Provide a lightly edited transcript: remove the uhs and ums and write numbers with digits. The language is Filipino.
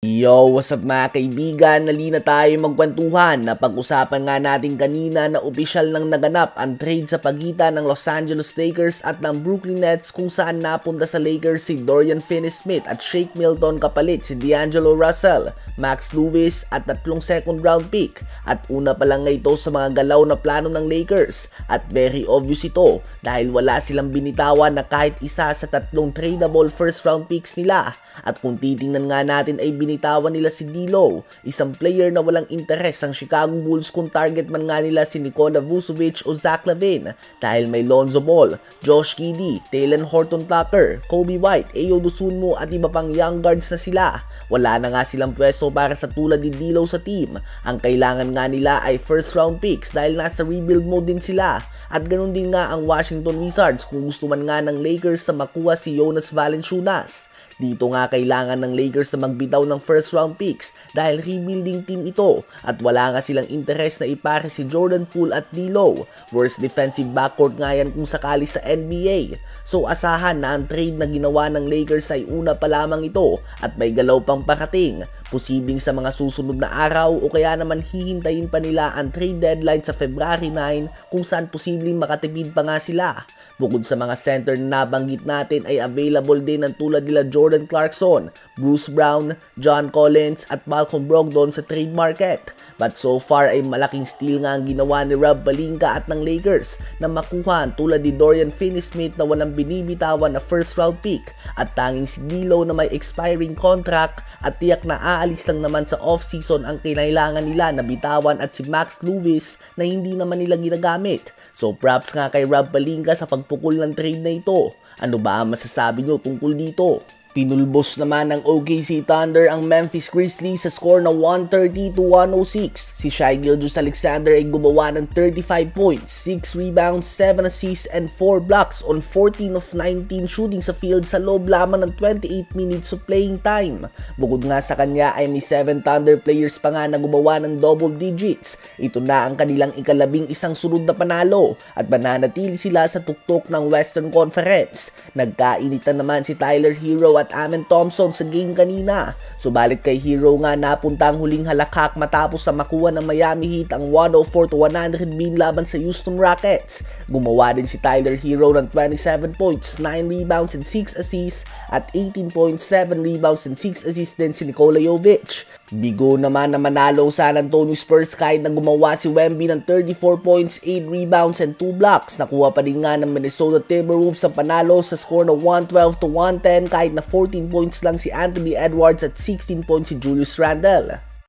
Yo, what's up mga kaibigan? Nalina tayo magkwentuhan. Napag-usapan nga natin kanina na opisyal nang naganap ang trade sa pagitan ng Los Angeles Lakers at ng Brooklyn Nets kung saan napunta sa Lakers si Dorian Finney-Smith at Shake Milton kapalit si D'Angelo Russell, Max Lewis at 3 second round pick. At una pa lang nga ito sa mga galaw na plano ng Lakers at very obvious ito dahil wala silang binitawan na kahit isa sa 3 tradable first round picks nila. At kung titingnan nga natin ay binitawan nila si D'Lo, isang player na walang interes ang Chicago Bulls kung target man nga nila si Nikola Vucevic o Zach LaVine dahil may Lonzo Ball, Josh Giddey, Talen Horton-Tucker, Kobe White, Ayo Dosunmu at iba pang young guards na sila. Wala na nga silang pwesto para sa tulad ni D'Lo sa team. Ang kailangan nga nila ay first round picks dahil nasa rebuild mode din sila. At ganun din nga ang Washington Wizards kung gusto man nga ng Lakers na makuha si Jonas Valanciunas. Dito nga kailangan ng Lakers na magbitaw ng first round picks dahil rebuilding team ito at wala nga silang interes na ipare si Jordan Poole at D'Lo. Worst defensive backcourt nga yan kung sakali sa NBA. So asahan na ang trade na ginawa ng Lakers ay una pa lamang ito at may galaw pang parating. Posibleng sa mga susunod na araw o kaya naman hihintayin pa nila ang trade deadline sa February 9 kung saan posibleng makatipid pa nga sila. Bukod sa mga center na nabanggit natin ay available din ang tulad nila Jordan Clarkson, Bruce Brown, John Collins at Malcolm Brogdon sa trade market. But so far ay malaking steal nga ang ginawa ni Rob Pelinka at ng Lakers na makuha tulad ni Dorian Finney-Smith na walang binibitawan na first round pick at tanging si D'Lo na may expiring contract at tiyak na aalis lang naman sa off-season ang kinailangan nila na bitawan at si Max Lewis na hindi naman nila ginagamit. So props nga kay Rob Pelinka sa pagpukol ng trade na ito. Ano ba ang masasabi nyo tungkol dito? Pinulbos naman ng OKC Thunder ang Memphis Grizzlies sa score na 130-106. Si Shai Gilgeous-Alexander ay gumawa ng 35 points, 6 rebounds, 7 assists, and 4 blocks on 14 of 19 shooting sa field sa loob lamang ng 28 minutes of playing time. Bukod nga sa kanya ay may 7 Thunder players pa nga na gumawa ng double digits. Ito na ang kanilang ika-11 sunod na panalo at mananatili sila sa tuktok ng Western Conference. Nagkainitan naman si Tyler Hero at Amen Thompson sa game kanina. Subalit kay Hero nga napunta ang huling halakhak matapos na makuha ng Miami Heat ang 104-100 win laban sa Houston Rockets. Gumawa din si Tyler Hero ng 27 points, 9 rebounds and 6 assists at 18 points, 7 rebounds and 6 assists din si Nikola Jovic. Bigo naman na manalo San Antonio Spurs kahit na gumawa si Wemby ng 34 points, 8 rebounds and 2 blocks. Nakuha pa din nga ng Minnesota Timberwolves ang panalo sa score na 112-110 kahit na 14 points lang si Anthony Edwards at 16 points si Julius Randle.